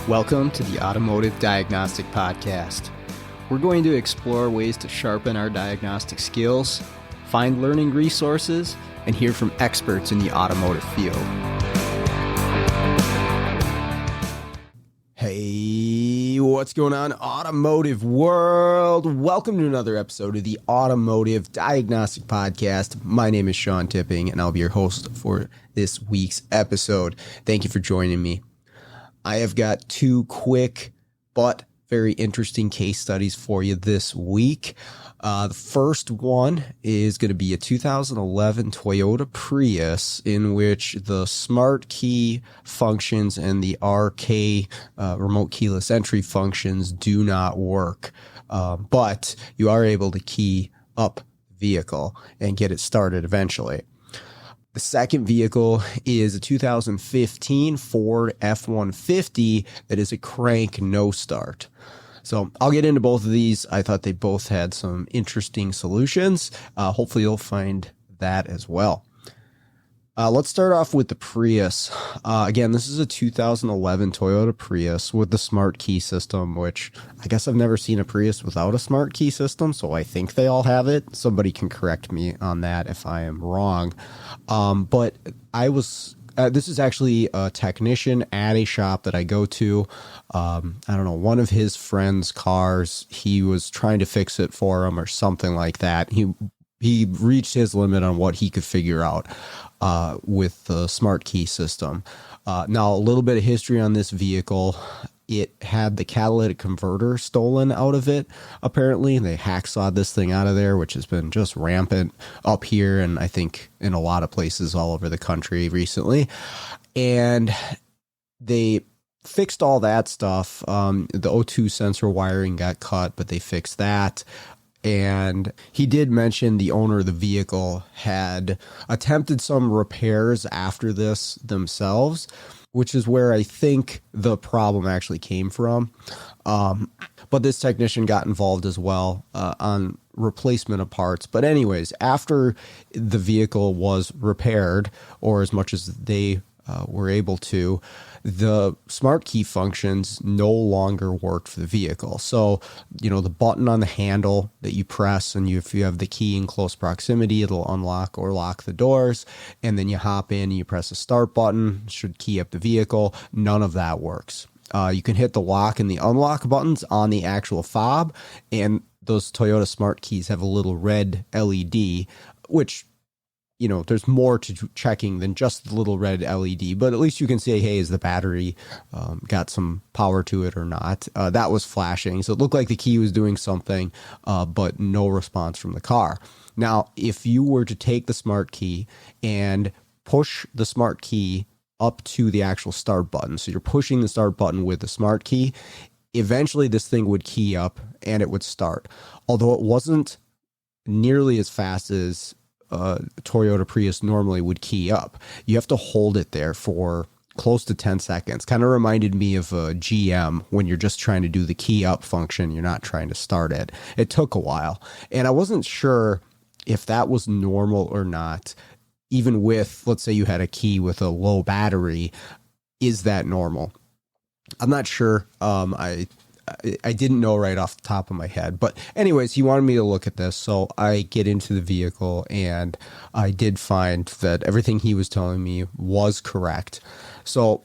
Welcome to the Automotive Diagnostic Podcast. We're going to explore ways to sharpen our diagnostic skills, find learning resources, and hear from experts in the automotive field. Hey, what's going on, automotive world? Welcome to another episode of the Automotive Diagnostic Podcast. My name is Sean Tipping, and I'll be your host for this week's episode. Thank you for joining me. I have got two quick but very interesting case studies for you this week. The first one is going to be a 2011 Toyota Prius in which the smart key functions and the RK remote keyless entry functions do not work. But you are able to key up the vehicle and get it started eventually. The second vehicle is a 2015 Ford F-150 that is a crank no start. So I'll get into both of these. I thought they both had some interesting solutions. Hopefully you'll find that as well. Let's start off with the Prius. Again, this is a 2011 Toyota Prius with the smart key system, which I guess I've never seen a Prius without a smart key system, so I think they all have it. Somebody can correct me on that if I am wrong. But this is actually a technician at a shop that I go to. I don't know, one of his friend's cars, he was trying to fix it for him or something like that. He reached his limit on what he could figure out with the smart key system. Now, a little bit of history on this vehicle. It had the catalytic converter stolen out of it, apparently. They hacksawed this thing out of there, which has been just rampant up here and I think in a lot of places all over the country recently. And they fixed all that stuff. The O2 sensor wiring got cut, but they fixed that. And he did mention the owner of the vehicle had attempted some repairs after this themselves, which is where I think the problem actually came from. But this technician got involved as well on replacement of parts. But anyways, after the vehicle was repaired, or as much as they were able to, the smart key functions no longer worked for the vehicle. So, the button on the handle that you press, and if you have the key in close proximity, it'll unlock or lock the doors. And then you hop in and you press the start button, should key up the vehicle. None of that works. You can hit the lock and the unlock buttons on the actual fob, and those Toyota smart keys have a little red LED, which there's more to checking than just the little red LED, but at least you can say, hey, is the battery got some power to it or not? That was flashing. So it looked like the key was doing something, but no response from the car. Now, if you were to take the smart key and push the smart key up to the actual start button, so you're pushing the start button with the smart key, eventually this thing would key up and it would start. Although it wasn't nearly as fast as Toyota Prius normally would key up. You have to hold it there for close to 10 seconds. Kind of reminded me of a GM when you're just trying to do the key up function. You're not trying to start it. It took a while. And I wasn't sure if that was normal or not. Even with, let's say you had a key with a low battery, is that normal? I'm not sure. I didn't know right off the top of my head. But anyways, he wanted me to look at this. So I get into the vehicle and I did find that everything he was telling me was correct. So,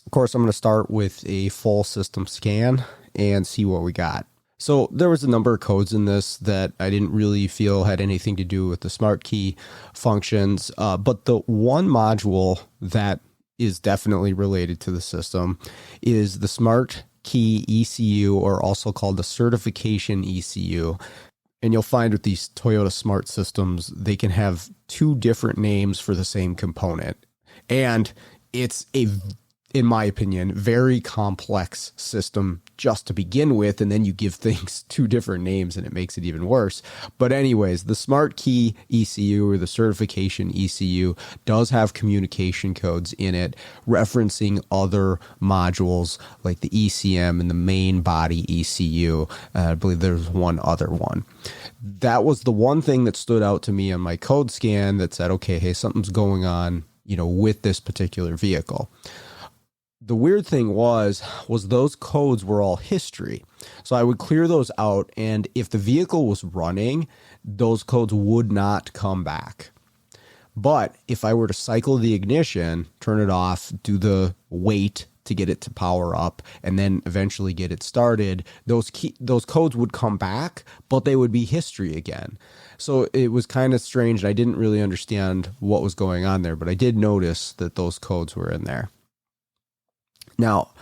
of course, I'm going to start with a full system scan and see what we got. So there was a number of codes in this that I didn't really feel had anything to do with the smart key functions. But the one module that is definitely related to the system is the smart key ECU, or also called the certification ECU. And you'll find with these Toyota smart systems, they can have two different names for the same component. And it's a, in my opinion, very complex system just to begin with, and then you give things two different names and it makes it even worse. But anyways, the Smart Key ECU, or the certification ECU, does have communication codes in it referencing other modules like the ECM and the main body ECU. I believe there's one other one. That was the one thing that stood out to me on my code scan that said, okay, hey, something's going on, with this particular vehicle. The weird thing was those codes were all history. So I would clear those out, and if the vehicle was running, those codes would not come back. But if I were to cycle the ignition, turn it off, do the wait to get it to power up, and then eventually get it started, those codes would come back, but they would be history again. So it was kind of strange, and I didn't really understand what was going on there, but I did notice that those codes were in there. Now,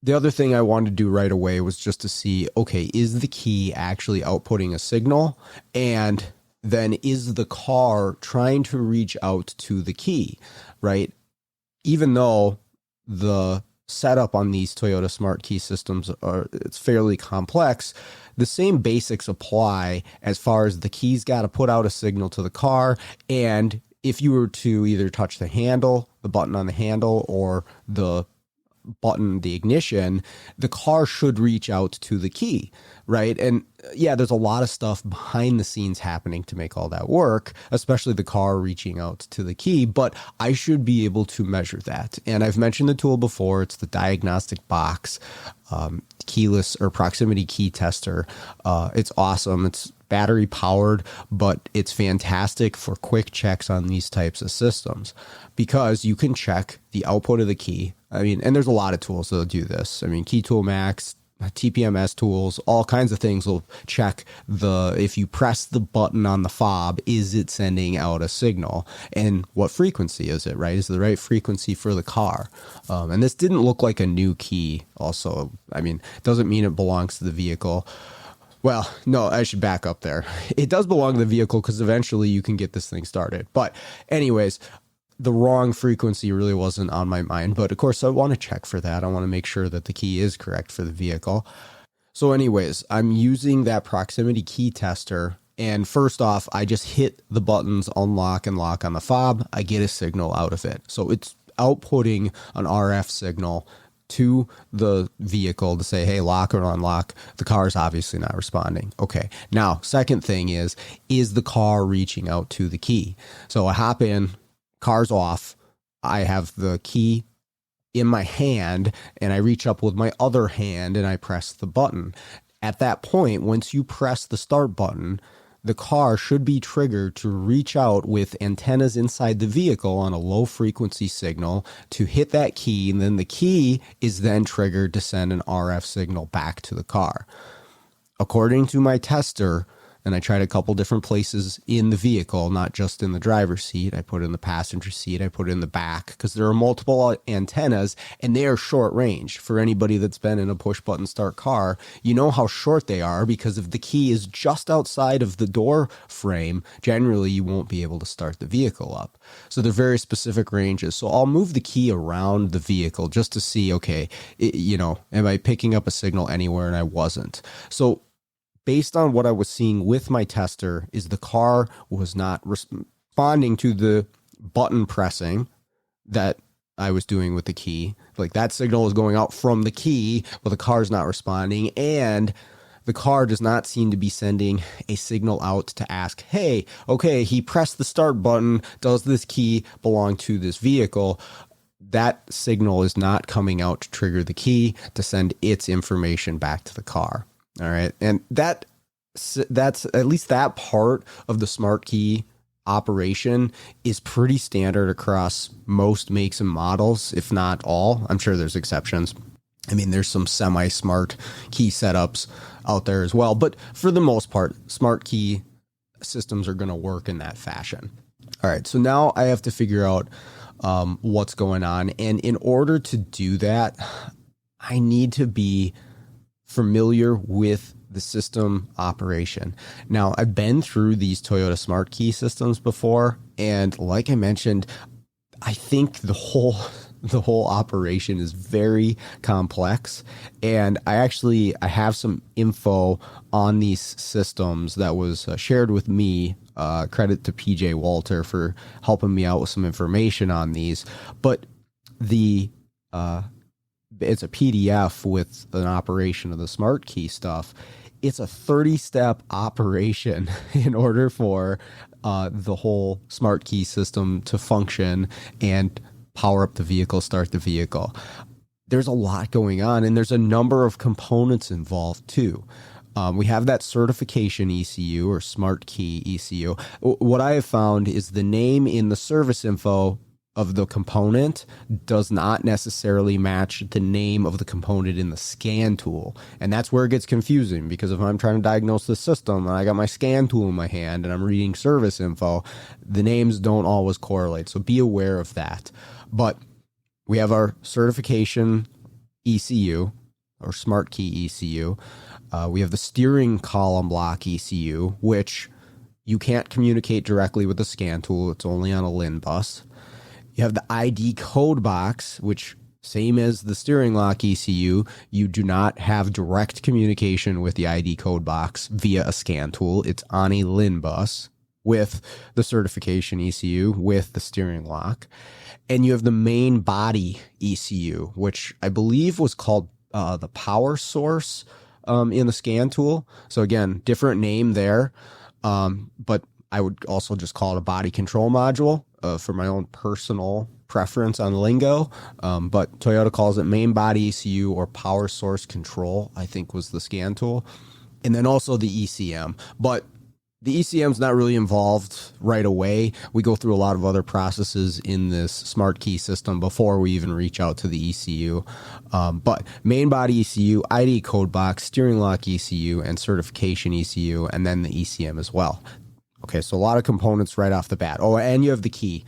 the other thing I wanted to do right away was just to see, okay, is the key actually outputting a signal? And then is the car trying to reach out to the key, right? Even though the setup on these Toyota Smart Key systems it's fairly complex, the same basics apply as far as the key's got to put out a signal to the car, and if you were to either touch the handle, the button on the handle, or the button, the ignition, the car should reach out to the key, right? And yeah, there's a lot of stuff behind the scenes happening to make all that work, especially the car reaching out to the key, but I should be able to measure that. And I've mentioned the tool before. It's the diagnostic box, keyless or proximity key tester. It's awesome. It's battery powered, but it's fantastic for quick checks on these types of systems because you can check the output of the key. I mean, and there's a lot of tools that'll do this. I mean, Key Tool Max, TPMS tools, all kinds of things will check if you press the button on the fob, is it sending out a signal? And what frequency is it, right? Is it the right frequency for the car? And this didn't look like a new key also. I mean, it doesn't mean it belongs to the vehicle. Well, no, I should back up there. It does belong to the vehicle because eventually you can get this thing started. But anyways, the wrong frequency really wasn't on my mind. But of course, I want to check for that. I want to make sure that the key is correct for the vehicle. So anyways, I'm using that proximity key tester. And first off, I just hit the buttons unlock and lock on the fob. I get a signal out of it. So it's outputting an RF signal to the vehicle to say, hey, lock or unlock. The car is obviously not responding. Okay. Now, second thing is the car reaching out to the key? So I hop in, car's off. I have the key in my hand and I reach up with my other hand and I press the button. At that point, once you press the start button, the car should be triggered to reach out with antennas inside the vehicle on a low frequency signal to hit that key. And then the key is then triggered to send an RF signal back to the car. According to my tester, and I tried a couple different places in the vehicle, not just in the driver's seat. I put it in the passenger seat. I put it in the back because there are multiple antennas and they are short range. For anybody that's been in a push button start car, you know how short they are because if the key is just outside of the door frame, generally you won't be able to start the vehicle up. So they're very specific ranges. So I'll move the key around the vehicle just to see, okay, am I picking up a signal anywhere? And I wasn't. So based on what I was seeing with my tester is the car was not responding to the button pressing that I was doing with the key. Like that signal is going out from the key, but the car's not responding. And the car does not seem to be sending a signal out to ask, hey, okay, he pressed the start button. Does this key belong to this vehicle? That signal is not coming out to trigger the key to send its information back to the car. All right. And that's at least that part of the smart key operation is pretty standard across most makes and models, if not all. I'm sure there's exceptions. I mean, there's some semi-smart key setups out there as well. But for the most part, smart key systems are going to work in that fashion. All right. So now I have to figure out what's going on. And in order to do that, I need to be familiar with the system operation. Now, I've been through these Toyota Smart Key systems before, and like I mentioned, I think the whole the whole operation is very complex. And I have some info on these systems that was shared with me. Credit to PJ Walter for helping me out with some information on these. But it's a PDF with an operation of the smart key stuff. It's a 30-step operation in order for the whole smart key system to function and power up the vehicle, start the vehicle. There's a lot going on, and there's a number of components involved too. We have that certification ECU or smart key ECU. What I have found is the name in the service info of the component does not necessarily match the name of the component in the scan tool. And that's where it gets confusing, because if I'm trying to diagnose the system and I got my scan tool in my hand and I'm reading service info, the names don't always correlate. So be aware of that. But we have our certification ECU or smart key ECU. We have the steering column block ECU, which you can't communicate directly with the scan tool. It's only on a LIN bus. You have the ID code box, which, same as the steering lock ECU, you do not have direct communication with the ID code box via a scan tool. It's on a LIN bus with the certification ECU, with the steering lock. And you have the main body ECU, which I believe was called the power source in the scan tool. So again, different name there, but I would also just call it a body control module for my own personal preference on lingo. But Toyota calls it main body ECU or power source control, I think was the scan tool. And then also the ECM. But the ECM is not really involved right away. We go through a lot of other processes in this smart key system before we even reach out to the ECU. But main body ECU, ID code box, steering lock ECU, and certification ECU, and then the ECM as well. Okay, so a lot of components right off the bat. Oh, and you have the key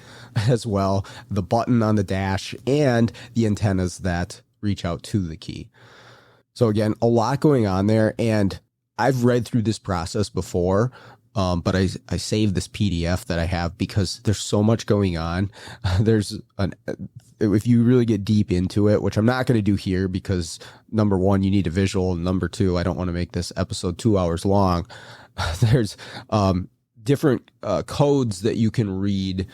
as well, the button on the dash, and the antennas that reach out to the key. So again, a lot going on there, and I've read through this process before, but I saved this PDF that I have because there's so much going on. If you really get deep into it, which I'm not going to do here because number one, you need a visual, and number two, I don't want to make this episode 2 hours long. There's different codes that you can read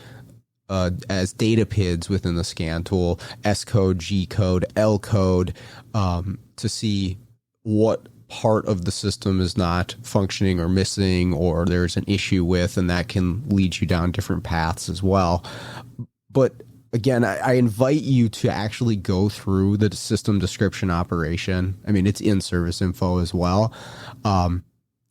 as data PIDs within the scan tool, S code, G code, L code, to see what part of the system is not functioning or missing, or there's an issue with, and that can lead you down different paths as well. But again, I invite you to actually go through the system description operation. I mean, it's in service info as well.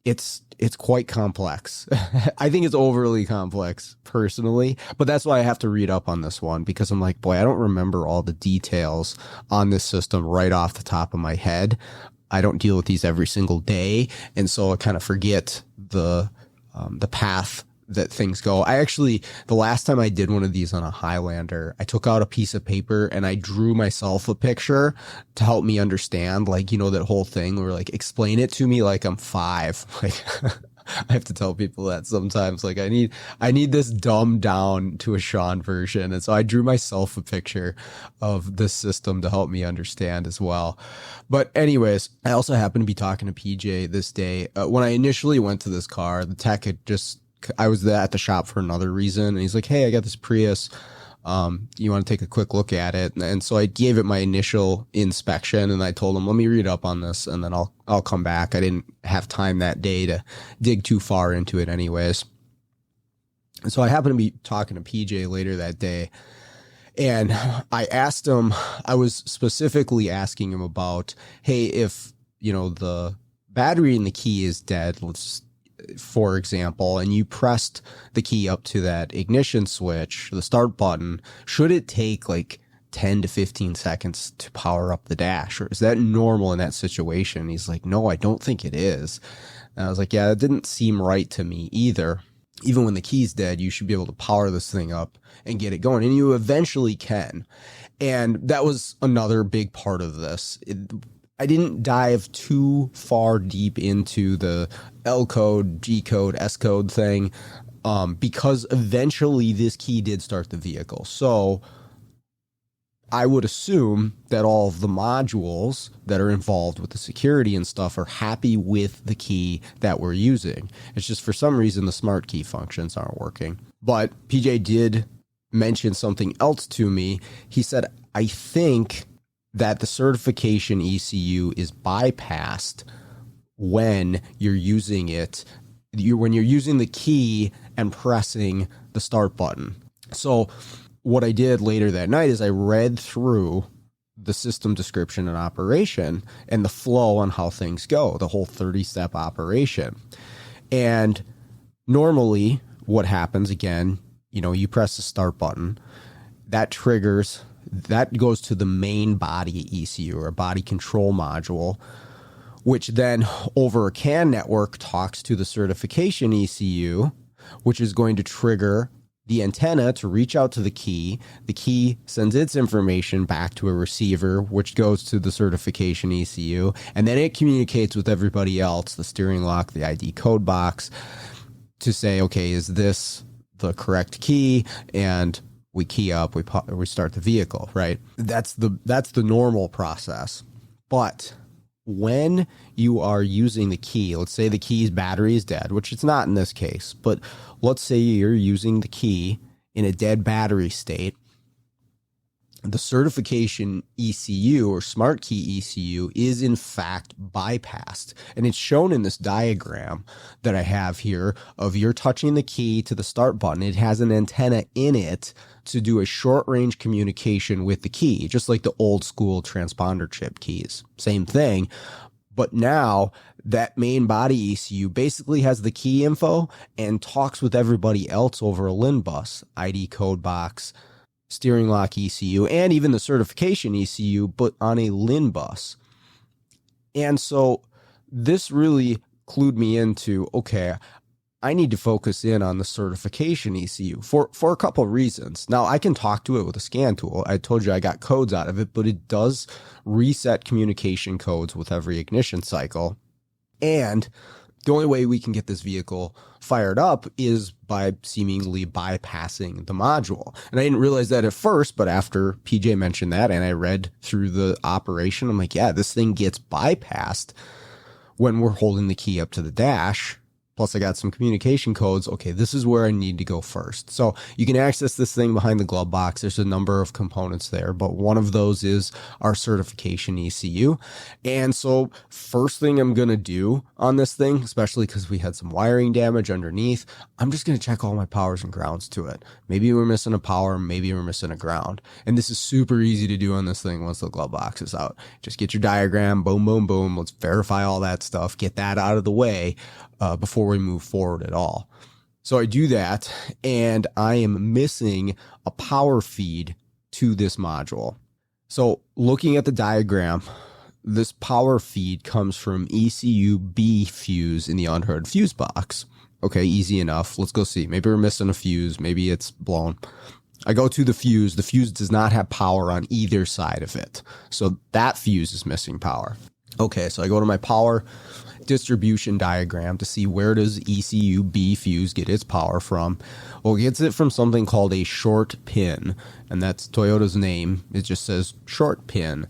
It's quite complex. I think it's overly complex personally, but that's why I have to read up on this one, because I'm like, boy, I don't remember all the details on this system right off the top of my head. I don't deal with these every single day, and so I kind of forget the path that things go. The last time I did one of these on a Highlander, I took out a piece of paper and I drew myself a picture to help me understand, like, you know, that whole thing where like, explain it to me like I'm 5. Like I have to tell people that sometimes, like I need this dumbed down to a Sean version. And so I drew myself a picture of this system to help me understand as well. But anyways, I also happened to be talking to PJ this day. When I initially went to this car, the tech had I was at the shop for another reason, and he's like, hey, I got this Prius. You want to take a quick look at it? And so I gave it my initial inspection, and I told him, let me read up on this, and then I'll come back. I didn't have time that day to dig too far into it anyways. And so I happened to be talking to PJ later that day, and I asked him, I was specifically asking him about, hey, if, you know, the battery in the key is dead, for example, and you pressed the key up to that ignition switch, the start button, should it take like 10 to 15 seconds to power up the dash? Or is that normal in that situation? He's like, no, I don't think it is. And I was like, yeah, that didn't seem right to me either. Even when the key's dead, you should be able to power this thing up and get it going. And you eventually can. And that was another big part of this. I didn't dive too far deep into the L code, G code, S code thing, because eventually this key did start the vehicle. So I would assume that all of the modules that are involved with the security and stuff are happy with the key that we're using. It's just for some reason the smart key functions aren't working. But PJ did mention something else to me. He said, I think that the certification ECU is bypassed when you're using it, when you're using the key and pressing the start button. So what I did later that night is I read through the system description and operation and the flow on how things go, the whole 30-step operation. And normally what happens, again, you press the start button, that goes to the main body ECU, or body control module, which then over a CAN network talks to the certification ECU, which is going to trigger the antenna to reach out to the key. The key sends its information back to a receiver, which goes to the certification ECU, and then it communicates with everybody else, the steering lock, the ID code box, to say, okay, is this the correct key? And we key up, we start the vehicle, right? That's the normal process. But when you are using the key, let's say the key's battery is dead, which it's not in this case, but let's say you're using the key in a dead battery state, the certification ECU or smart key ECU is in fact bypassed. And it's shown in this diagram that I have here of you're touching the key to the start button. It has an antenna in it to do a short range communication with the key, just like the old school transponder chip keys. Same thing. But now that main body ECU basically has the key info and talks with everybody else over a LIN bus, ID code box, steering lock ECU, and even the certification ECU, but on a LIN bus. And so this really clued me into, okay, I need to focus in on the certification ECU for a couple of reasons. Now, I can talk to it with a scan tool. I told you I got codes out of it, but it does reset communication codes with every ignition cycle. And the only way we can get this vehicle fired up is by seemingly bypassing the module. And I didn't realize that at first, but after PJ mentioned that and I read through the operation, I'm like, yeah, this thing gets bypassed when we're holding the key up to the dash. Plus I got some communication codes. Okay, this is where I need to go first. So you can access this thing behind the glove box. There's a number of components there, but one of those is our certification ECU. And so first thing I'm going to do on this thing, especially because we had some wiring damage underneath, I'm just going to check all my powers and grounds to it. Maybe we're missing a power, maybe we're missing a ground. And this is super easy to do on this thing once the glove box is out. Just get your diagram, boom, boom, boom. Let's verify all that stuff, get that out of the way before we move forward at all. So I do that, and I am missing a power feed to this module. So looking at the diagram, this power feed comes from ECU B fuse in the unheard fuse box. Okay, easy enough. Let's go see. Maybe we're missing a fuse. Maybe it's blown. I go to the fuse. The fuse does not have power on either side of it. So that fuse is missing power. Okay, so I go to my power distribution diagram to see where does ECU B fuse get its power from. Well, it gets it from something called a short pin, and that's Toyota's name. It just says short pin.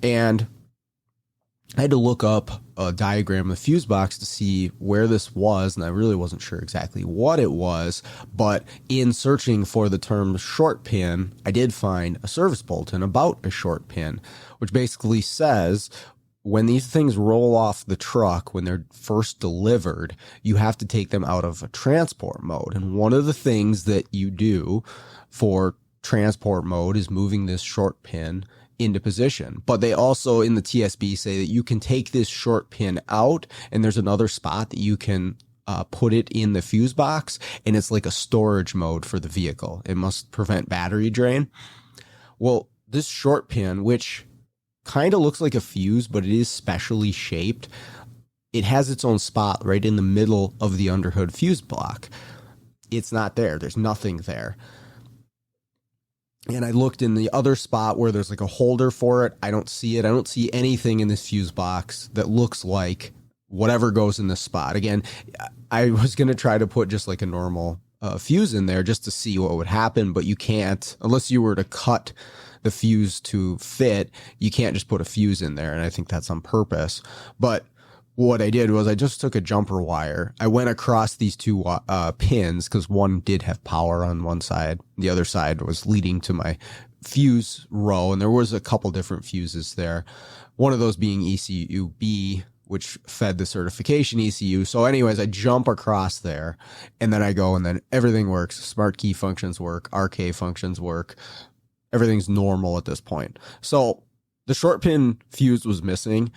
And I had to look up a diagram of the fuse box to see where this was, and I really wasn't sure exactly what it was, but in searching for the term short pin, I did find a service bulletin about a short pin, which basically says when these things roll off the truck, when they're first delivered, you have to take them out of a transport mode. And one of the things that you do for transport mode is moving this short pin into position. But they also in the TSB say that you can take this short pin out and there's another spot that you can put it in the fuse box, and it's like a storage mode for the vehicle. It must prevent battery drain. Well, this short pin, which kind of looks like a fuse, but it is specially shaped, it has its own spot right in the middle of the underhood fuse block. It's not there. There's nothing there. And I looked in the other spot where there's like a holder for it. I don't see it. I don't see anything in this fuse box that looks like whatever goes in this spot. Again, I was going to try to put just like a normal fuse in there just to see what would happen, but you can't, unless you were to cut the fuse to fit, you can't just put a fuse in there. And I think that's on purpose. But what I did was I just took a jumper wire. I went across these two pins because one did have power on one side. The other side was leading to my fuse row, and there was a couple different fuses there. One of those being ECU B, which fed the certification ECU. So anyways, I jump across there, and then I go, and then everything works. Smart key functions work. RK functions work. Everything's normal at this point. So the short pin fuse was missing,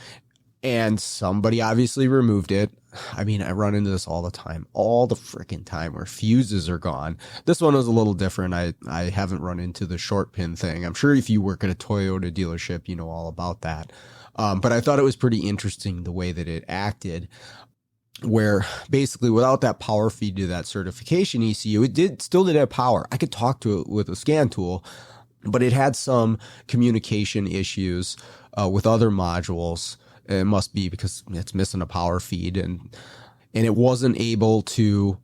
and somebody obviously removed it. I mean, I run into this all the freaking time where fuses are gone. This one was a little different. I haven't run into the short pin thing. I'm sure if you work at a Toyota dealership, you know all about that. But I thought it was pretty interesting the way that it acted, where basically without that power feed to that certification ECU, it still did have power. I could talk to it with a scan tool, but it had some communication issues with other modules. It must be because it's missing a power feed, and it wasn't able to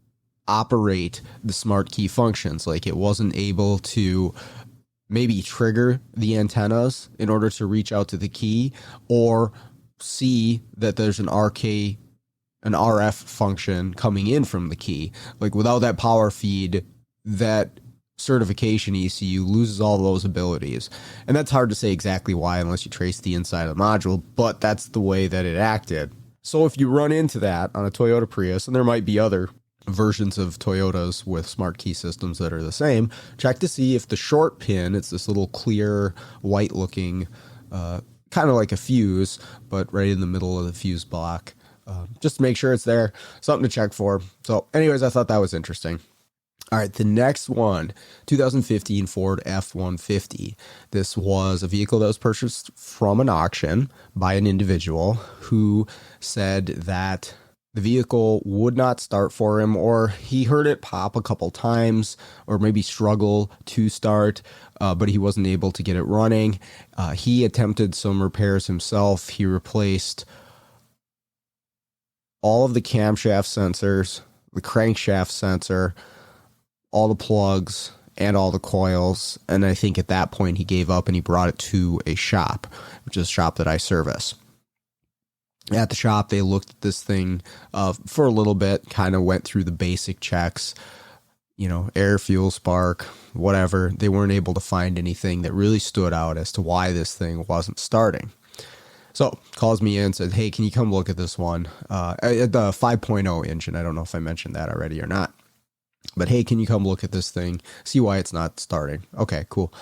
operate the smart key functions. Like, it wasn't able to maybe trigger the antennas in order to reach out to the key, or see that there's an RF function coming in from the key. Like, without that power feed, that certification ECU loses all those abilities. And that's hard to say exactly why unless you trace the inside of the module, but that's the way that it acted. So if you run into that on a Toyota Prius, and there might be other versions of Toyotas with smart key systems that are the same, check to see if the short pin, it's this little clear white looking, kind of like a fuse, but right in the middle of the fuse block. Just to make sure it's there, something to check for. So anyways, I thought that was interesting. All right, the next one, 2015 Ford F-150. This was a vehicle that was purchased from an auction by an individual who said that the vehicle would not start for him, or he heard it pop a couple times, or maybe struggle to start, but he wasn't able to get it running. He attempted some repairs himself. He replaced all of the camshaft sensors, the crankshaft sensor, all the plugs, and all the coils. And I think at that point he gave up and he brought it to a shop, which is a shop that I service. At the shop, they looked at this thing for a little bit, kind of went through the basic checks, air, fuel, spark, whatever. They weren't able to find anything that really stood out as to why this thing wasn't starting. So calls me in and said, hey, can you come look at this one? The 5.0 engine. I don't know if I mentioned that already or not. But hey, can you come look at this thing? See why it's not starting. Okay, cool.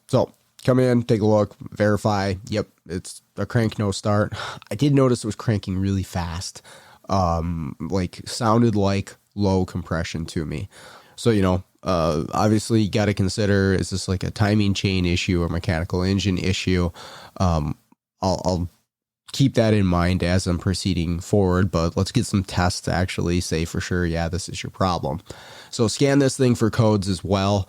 So come in, take a look, verify. Yep, it's a crank no start. I did notice it was cranking really fast. Sounded like low compression to me. So, obviously you got to consider, is this like a timing chain issue or mechanical engine issue? I'll keep that in mind as I'm proceeding forward, but let's get some tests to actually say for sure, yeah, this is your problem. So scan this thing for codes as well.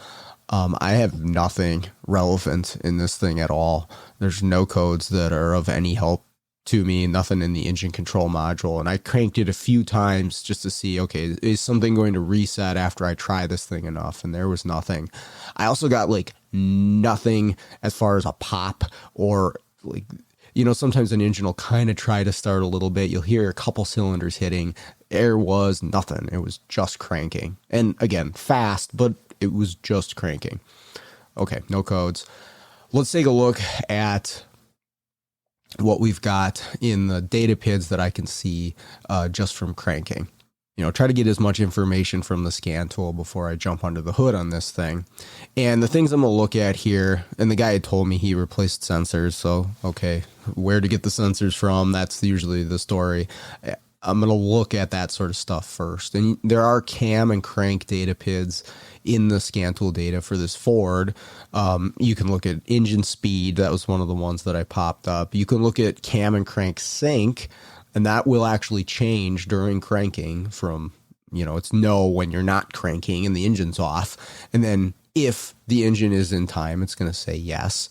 I have nothing relevant in this thing at all. There's no codes that are of any help to me, nothing in the engine control module. And I cranked it a few times just to see, okay, is something going to reset after I try this thing enough? And there was nothing. I also got nothing as far as a pop or sometimes an engine will kind of try to start a little bit. You'll hear a couple cylinders hitting. There was nothing. It was just cranking. And again, fast, but it was just cranking. Okay, no codes. Let's take a look at what we've got in the data PIDs that I can see just from cranking. Try to get as much information from the scan tool before I jump under the hood on this thing. And the things I'm going to look at here, and the guy had told me he replaced sensors. So, okay, where to get the sensors from? That's usually the story. I'm going to look at that sort of stuff first. And there are cam and crank data PIDs in the scan tool data for this Ford. You can look at engine speed. That was one of the ones that I popped up. You can look at cam and crank sync, and that will actually change during cranking from, it's no when you're not cranking and the engine's off. And then if the engine is in time, it's going to say yes.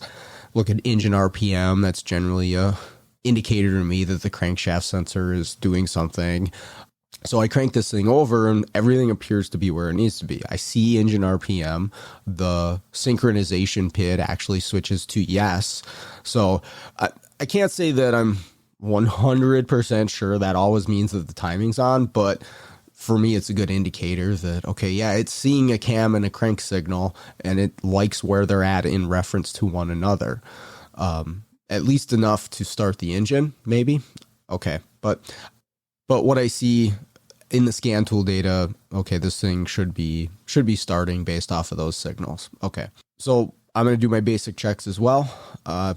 Look at engine RPM. That's generally a indicator to me that the crankshaft sensor is doing something. So I crank this thing over and everything appears to be where it needs to be. I see engine RPM. The synchronization PID actually switches to yes. So I can't say that I'm 100% sure that always means that the timing's on, but for me, it's a good indicator that, okay, yeah, it's seeing a cam and a crank signal and it likes where they're at in reference to one another. At least enough to start the engine, maybe. Okay. But what I see in the scan tool data, okay, this thing should be starting based off of those signals. Okay. So I'm going to do my basic checks as well.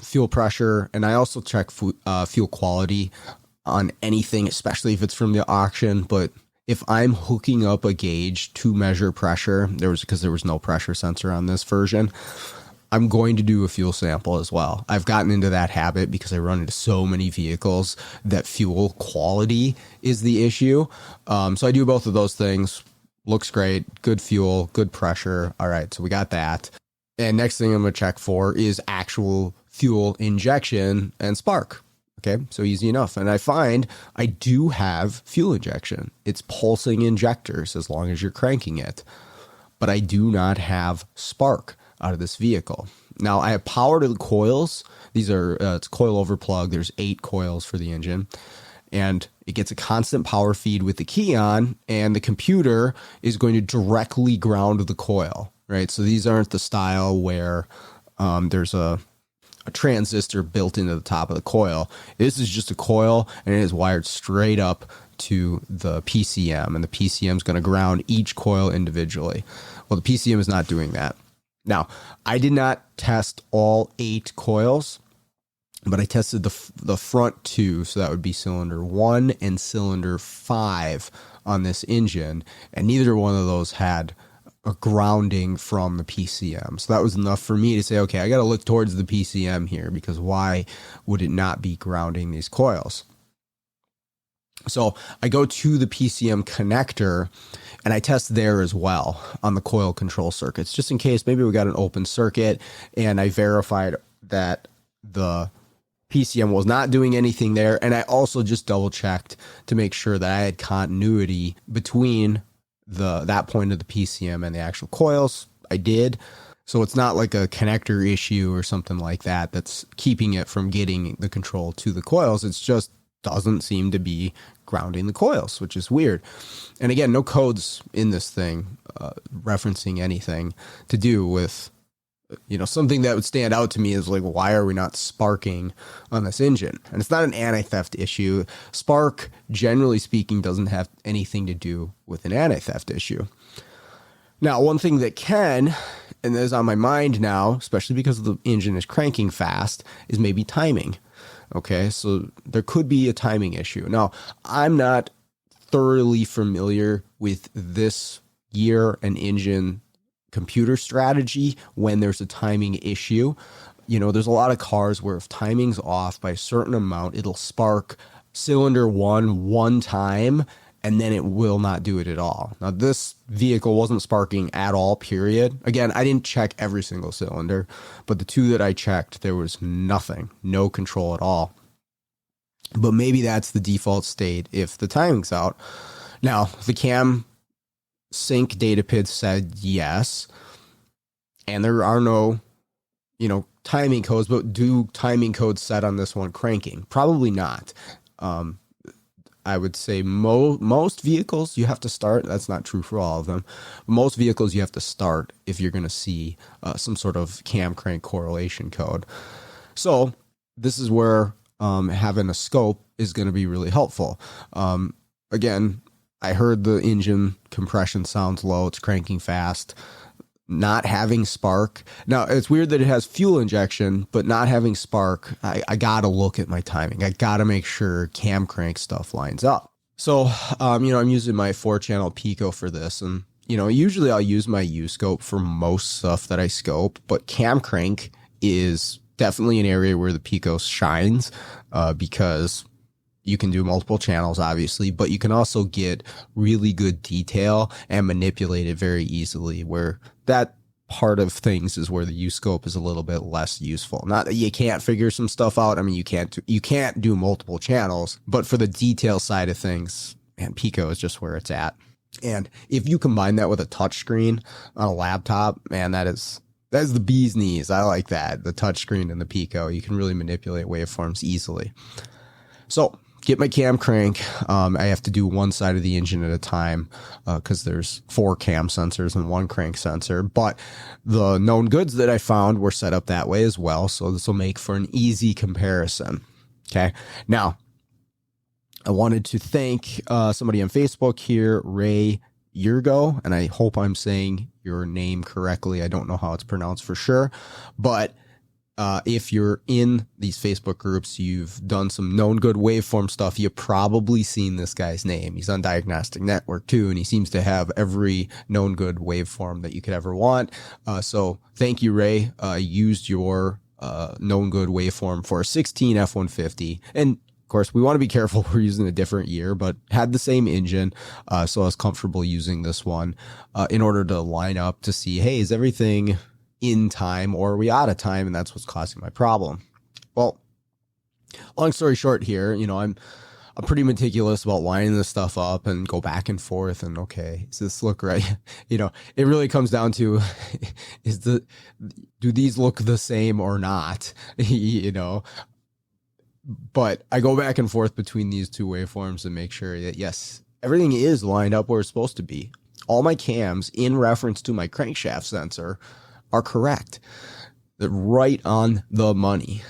Fuel pressure, and I also check fuel quality on anything, especially if it's from the auction. But if I'm hooking up a gauge to measure pressure, because there was no pressure sensor on this version, I'm going to do a fuel sample as well. I've gotten into that habit because I run into so many vehicles that fuel quality is the issue. So I do both of those things. Looks great. Good fuel, good pressure. All right, so we got that. And next thing I'm going to check for is actual fuel injection and spark. Okay, so easy enough. And I find I do have fuel injection. It's pulsing injectors as long as you're cranking it. But I do not have spark out of this vehicle. Now I have power to the coils. These are, it's coil overplug. There's 8 coils for the engine. And it gets a constant power feed with the key on, and the computer is going to directly ground the coil, right? So these aren't the style where there's a transistor built into the top of the coil. This is just a coil, and it is wired straight up to the PCM, and the PCM is going to ground each coil individually. Well, the PCM is not doing that. Now, I did not test all 8 coils, but I tested the front 2, so that would be cylinder 1 and cylinder 5 on this engine, and neither one of those had a grounding from the PCM. So that was enough for me to say, okay, I got to look towards the PCM here, because why would it not be grounding these coils? So I go to the PCM connector and I test there as well on the coil control circuits, just in case maybe we got an open circuit, and I verified that the PCM was not doing anything there. And I also just double checked to make sure that I had continuity between that point of the PCM and the actual coils. I did. So it's not like a connector issue or something like that that's keeping it from getting the control to the coils. It's just doesn't seem to be grounding the coils, which is weird. And again, no codes in this thing referencing anything to do with, something that would stand out to me is like, why are we not sparking on this engine? And it's not an anti-theft issue. Spark, generally speaking, doesn't have anything to do with an anti-theft issue. Now, one thing that can, and that is on my mind now, especially because the engine is cranking fast, is maybe timing. Okay, so there could be a timing issue. Now, I'm not thoroughly familiar with this year and engine computer strategy when there's a timing issue. There's a lot of cars where if timing's off by a certain amount, it'll spark cylinder 1 time, and then it will not do it at all. Now, this vehicle wasn't sparking at all, period. Again, I didn't check every single cylinder, but the 2 that I checked, there was nothing, no control at all. But maybe that's the default state if the timing's out. Now, the cam sync data PID said yes, and there are no, timing codes, but do timing codes set on this one cranking? Probably not. I would say most vehicles you have to start. That's not true for all of them. Most vehicles you have to start if you're going to see some sort of cam crank correlation code. So this is where having a scope is going to be really helpful. Again, I heard the engine compression sounds low. It's cranking fast. Not having spark. Now, it's weird that it has fuel injection, but not having spark, I got to look at my timing. I got to make sure cam crank stuff lines up. So, I'm using my 4-channel Pico for this. And, usually I'll use my U-scope for most stuff that I scope, but cam crank is definitely an area where the Pico shines because you can do multiple channels, obviously, but you can also get really good detail and manipulate it very easily, where that part of things is where the U-scope is a little bit less useful. Not that you can't figure some stuff out. I mean, you can't do multiple channels, but for the detail side of things, man, pico is just where it's at. And if you combine that with a touchscreen on a laptop, man, that's the bee's knees. I like that. The touchscreen and the pico, you can really manipulate waveforms easily. So get my cam crank. I have to do one side of the engine at a time because there's 4 cam sensors and 1 crank sensor. But the known goods that I found were set up that way as well. So this will make for an easy comparison. Okay. Now, I wanted to thank somebody on Facebook here, Ray Yurgo, and I hope I'm saying your name correctly. I don't know how it's pronounced for sure, but if you're in these Facebook groups, you've done some known good waveform stuff, you've probably seen this guy's name. He's on Diagnostic Network too, and he seems to have every known good waveform that you could ever want. So thank you, Ray. Used your known good waveform for a 16 F-150, and of course, we want to be careful. We're using a different year, but had the same engine. So I was comfortable using this one in order to line up to see, hey, is everything in time or are we out of time? And that's what's causing my problem. Well, long story short here, I'm pretty meticulous about lining this stuff up and go back and forth and okay, does this look right? It really comes down to do these look the same or not? But I go back and forth between these two waveforms and make sure that, yes, everything is lined up where it's supposed to be. All my cams in reference to my crankshaft sensor are correct. They're right on the money.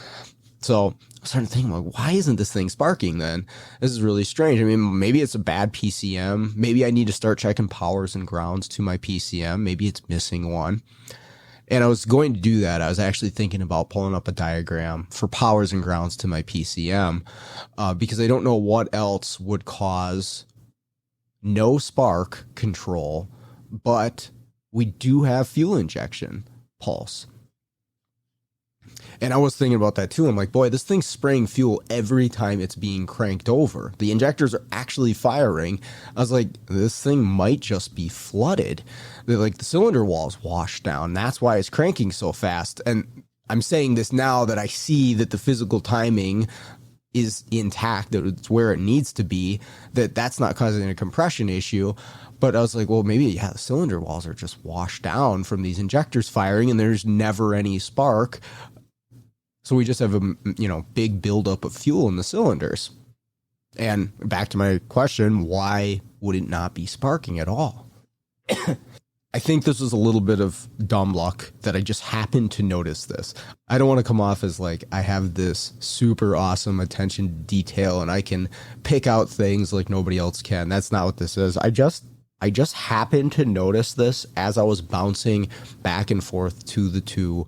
So I started thinking, why isn't this thing sparking then? This is really strange. I mean, maybe it's a bad PCM. Maybe I need to start checking powers and grounds to my PCM. Maybe it's missing one. And I was going to do that. I was actually thinking about pulling up a diagram for powers and grounds to my PCM because I don't know what else would cause no spark control, but we do have fuel injection pulse. And I was thinking about that too. I'm like, boy, this thing's spraying fuel every time it's being cranked over. The injectors are actually firing. I was like, this thing might just be flooded. The cylinder wall's washed down. That's why it's cranking so fast. And I'm saying this now that I see that the physical timing is intact, that it's where it needs to be, that's not causing a compression issue. But I was like, well, maybe, the cylinder walls are just washed down from these injectors firing and there's never any spark. So we just have a big buildup of fuel in the cylinders. And back to my question, why would it not be sparking at all? I think this was a little bit of dumb luck that I just happened to notice this. I don't want to come off as like I have this super awesome attention to detail and I can pick out things like nobody else can. That's not what this is. I just happened to notice this as I was bouncing back and forth to the two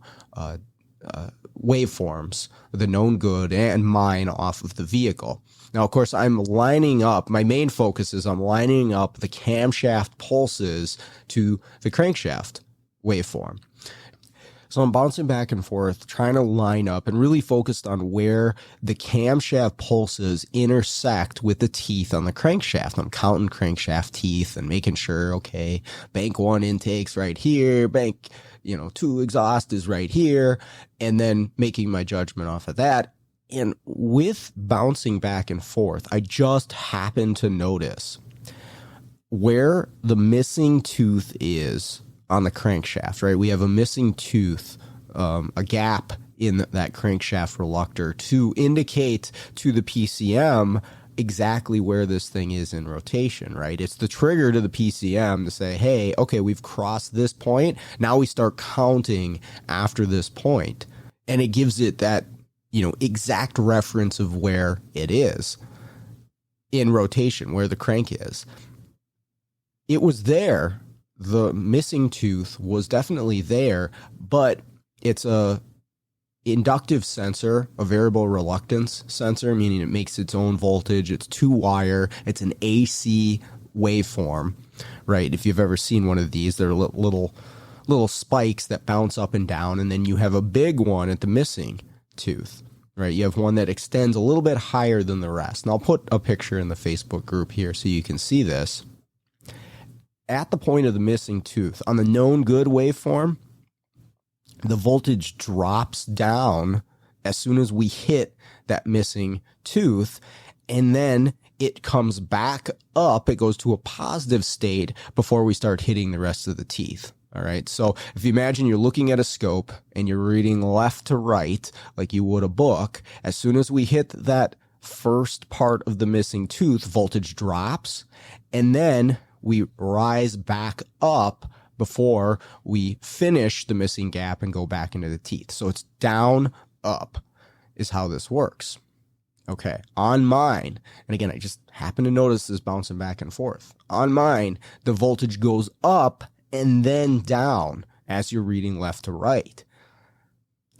waveforms, the known good and mine off of the vehicle. Now, of course, I'm lining up, my main focus is I'm lining up the camshaft pulses to the crankshaft waveform. So I'm bouncing back and forth, trying to line up and really focused on where the camshaft pulses intersect with the teeth on the crankshaft. I'm counting crankshaft teeth and making sure, okay, bank 1 intake's right here, bank 2 exhaust is right here, and then making my judgment off of that. And with bouncing back and forth, I just happened to notice where the missing tooth is on the crankshaft, right? We have a missing tooth, a gap in that crankshaft reluctor to indicate to the PCM exactly where this thing is in rotation, right? It's the trigger to the PCM to say, hey, okay, we've crossed this point. Now we start counting after this point. And it gives it that, exact reference of where it is in rotation, where the crank is. It was there. The missing tooth was definitely there, but it's a inductive sensor, a variable reluctance sensor, meaning it makes its own voltage. It's 2-wire. It's an AC waveform, right? If you've ever seen one of these, they're little spikes that bounce up and down, and then you have a big one at the missing tooth, right? You have one that extends a little bit higher than the rest. And I'll put a picture in the Facebook group here so you can see this. At the point of the missing tooth, on the known good waveform, the voltage drops down as soon as we hit that missing tooth, and then it comes back up. It goes to a positive state before we start hitting the rest of the teeth. All right. So if you imagine you're looking at a scope and you're reading left to right, like you would a book, as soon as we hit that first part of the missing tooth, voltage drops, and then we rise back up before we finish the missing gap and go back into the teeth. So it's down, up is how this works. Okay. On mine, and again, I just happen to notice this bouncing back and forth. On mine, the voltage goes up and then down as you're reading left to right.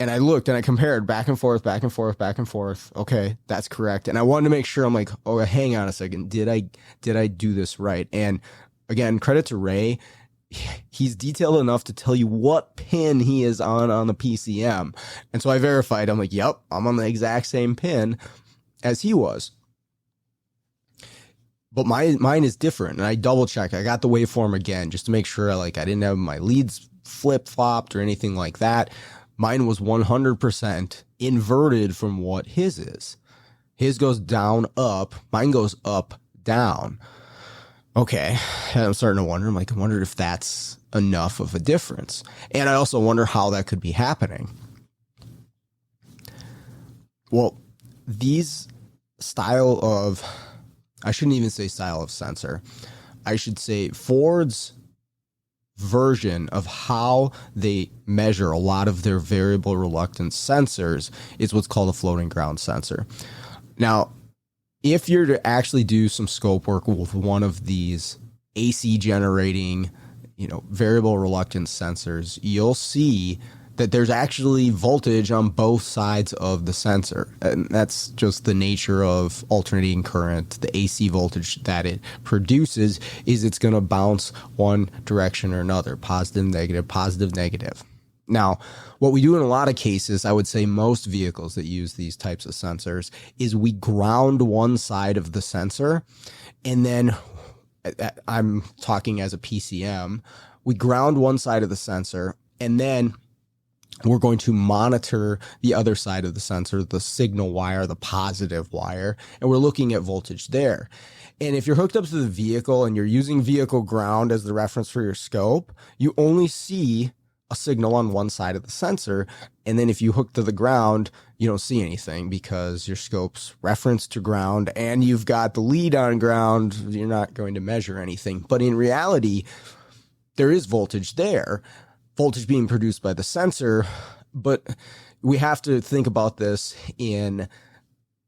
And I looked and I compared back and forth, back and forth, back and forth. Okay, that's correct. And I wanted to make sure, I'm like, oh, hang on a second. Did I do this right? And again, credit to Ray. He's detailed enough to tell you what pin he is on the PCM. And so I verified. I'm like, yep, I'm on the exact same pin as he was. But mine is different, and I double checked. I got the waveform again just to make sure I didn't have my leads flip-flopped or anything like that. Mine was 100% inverted from what his is. His goes down, up. Mine goes up, down. Okay, and I'm starting to wonder. I'm like, I wonder if that's enough of a difference. And I also wonder how that could be happening. Well, these style of... I shouldn't even say style of sensor. I should say Ford's version of how they measure a lot of their variable reluctance sensors is what's called a floating ground sensor. Now, if you're to actually do some scope work with one of these AC generating, variable reluctance sensors, you'll see that there's actually voltage on both sides of the sensor. And that's just the nature of alternating current. The AC voltage that it produces is it's going to bounce one direction or another, positive, negative, positive, negative. Now, what we do in a lot of cases, I would say most vehicles that use these types of sensors, is we ground one side of the sensor, and then I'm talking as a PCM, we ground one side of the sensor, and then we're going to monitor the other side of the sensor, the signal wire, the positive wire, and we're looking at voltage there. And if you're hooked up to the vehicle and you're using vehicle ground as the reference for your scope, you only see a signal on one side of the sensor. And then if you hook to the ground, you don't see anything because your scope's referenced to ground and you've got the lead on ground. You're not going to measure anything. But in reality, there is voltage there. Voltage being produced by the sensor, but we have to think about this in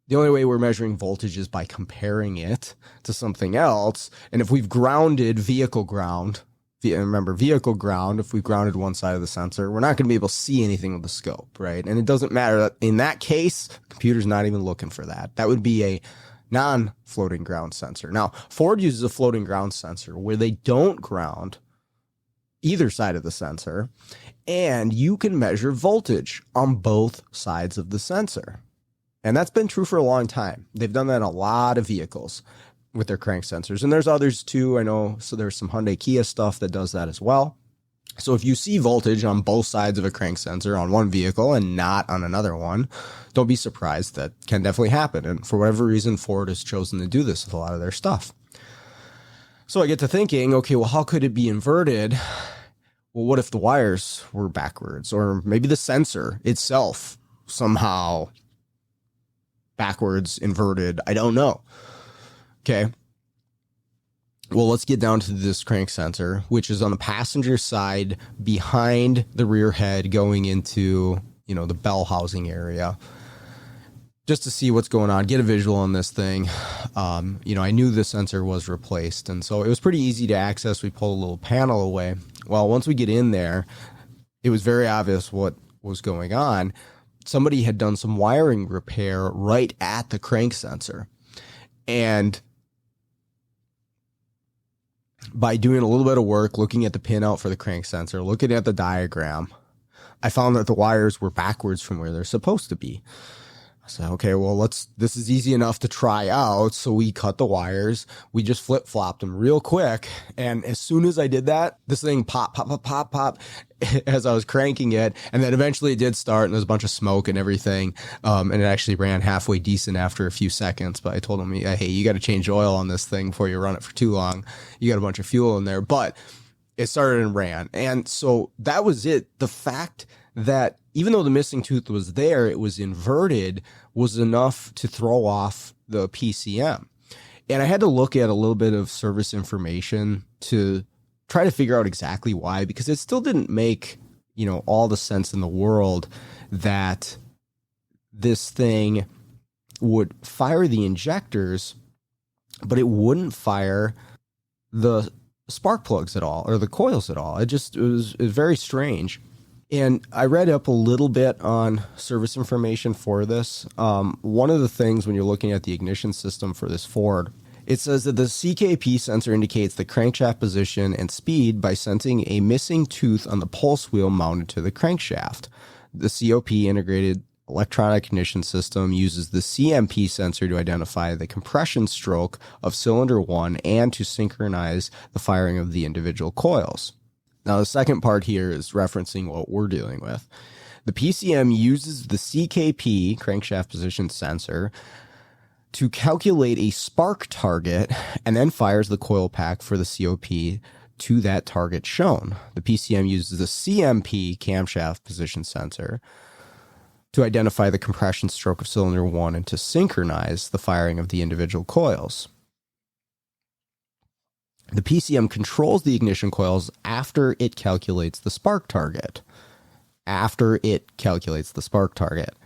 the only way we're measuring voltage is by comparing it to something else. And if we've grounded vehicle ground, remember vehicle ground, if we've grounded one side of the sensor, we're not going to be able to see anything with the scope, right? And it doesn't matter that in that case, the computer's not even looking for that. That would be a non-floating ground sensor. Now, Ford uses a floating ground sensor where they don't ground either side of the sensor, and you can measure voltage on both sides of the sensor. And that's been true for a long time. They've done that in a lot of vehicles with their crank sensors. And there's others too, I know. So there's some Hyundai Kia stuff that does that as well. So if you see voltage on both sides of a crank sensor on one vehicle and not on another one, don't be surprised. That can definitely happen. And for whatever reason, Ford has chosen to do this with a lot of their stuff. So I get to thinking, okay, well, how could it be inverted? Well, what if the wires were backwards? Or maybe the sensor itself somehow backwards, inverted. I don't know. Okay. Well, let's get down to this crank sensor, which is on the passenger side behind the rear head going into, the bell housing area. Just to see what's going on, get a visual on this thing. I knew the sensor was replaced, and so it was pretty easy to access. We pulled a little panel away. Well, once we get in there, it was very obvious what was going on. Somebody had done some wiring repair right at the crank sensor. And by doing a little bit of work, looking at the pinout for the crank sensor, looking at the diagram, I found that the wires were backwards from where they're supposed to be. I said, okay, well, this is easy enough to try out. So we cut the wires. We just flip flopped them real quick. And as soon as I did that, this thing pop, pop, pop, pop, pop as I was cranking it. And then eventually it did start and there was a bunch of smoke and everything. And it actually ran halfway decent after a few seconds. But I told him, hey, you got to change oil on this thing before you run it for too long. You got a bunch of fuel in there. But it started and ran. And so that was it. The fact that even though the missing tooth was there, it was inverted, was enough to throw off the PCM. And I had to look at a little bit of service information to try to figure out exactly why, because it still didn't make, all the sense in the world that this thing would fire the injectors, but it wouldn't fire the spark plugs at all or the coils at all. It was very strange. And I read up a little bit on service information for this. One of the things when you're looking at the ignition system for this Ford, it says that the CKP sensor indicates the crankshaft position and speed by sensing a missing tooth on the pulse wheel mounted to the crankshaft. The COP integrated electronic ignition system uses the CMP sensor to identify the compression stroke of cylinder 1 and to synchronize the firing of the individual coils. Now, the second part here is referencing what we're dealing with. The PCM uses the CKP, crankshaft position sensor, to calculate a spark target and then fires the coil pack for the COP to that target shown. The PCM uses the CMP, camshaft position sensor, to identify the compression stroke of cylinder 1 and to synchronize the firing of the individual coils. The PCM controls the ignition coils after it calculates the spark target.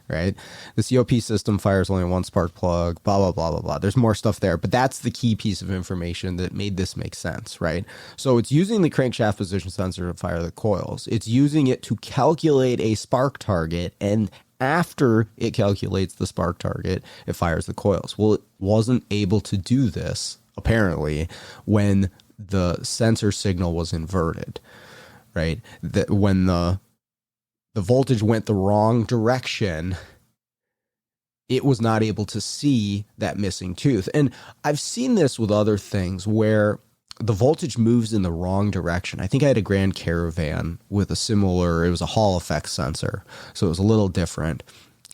Right? The COP system fires only one spark plug, blah, blah, blah, blah, blah. There's more stuff there, but that's the key piece of information that made this make sense, right? So it's using the crankshaft position sensor to fire the coils. It's using it to calculate a spark target, and after it calculates the spark target, it fires the coils. Well, it wasn't able to do this, apparently, when the sensor signal was inverted, right? That when the voltage went the wrong direction, it was not able to see that missing tooth. And I've seen this with other things where the voltage moves in the wrong direction. I think I had a Grand Caravan with a similar, it was a Hall effect sensor, so it was a little different.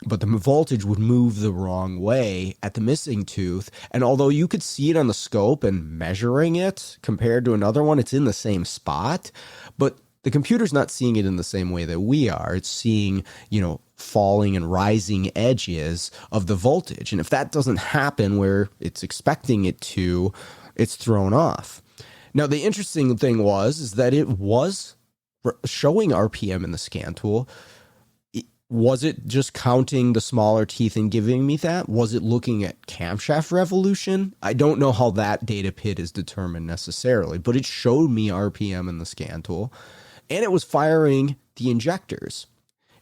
But the voltage would move the wrong way at the missing tooth. And although you could see it on the scope and measuring it compared to another one, it's in the same spot. But the computer's not seeing it in the same way that we are. It's seeing, falling and rising edges of the voltage. And if that doesn't happen where it's expecting it to, it's thrown off. Now, the interesting thing is that it was showing RPM in the scan tool. Was it just counting the smaller teeth and giving me that? Was it looking at camshaft revolution? I don't know how that data pit is determined necessarily, but it showed me RPM in the scan tool, and it was firing the injectors.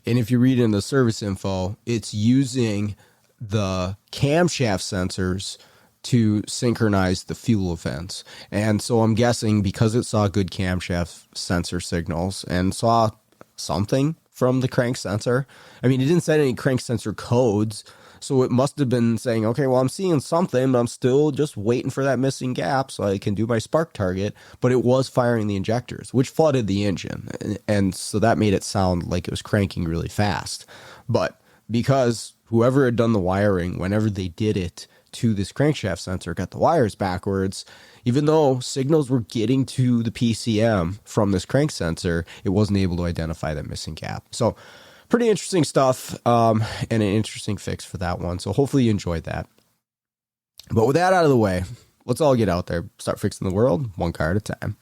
And if you read in the service info, it's using the camshaft sensors to synchronize the fuel events. And so I'm guessing because it saw good camshaft sensor signals and saw something from the crank sensor. I mean, it didn't set any crank sensor codes, so it must have been saying, okay, well, I'm seeing something, but I'm still just waiting for that missing gap so I can do my spark target. But it was firing the injectors, which flooded the engine. And so that made it sound like it was cranking really fast. But because whoever had done the wiring, whenever they did it to this crankshaft sensor, got the wires backwards, even though signals were getting to the PCM from this crank sensor, it wasn't able to identify that missing gap. So pretty interesting stuff, and an interesting fix for that one. So hopefully you enjoyed that. But with that out of the way, let's all get out there, start fixing the world one car at a time.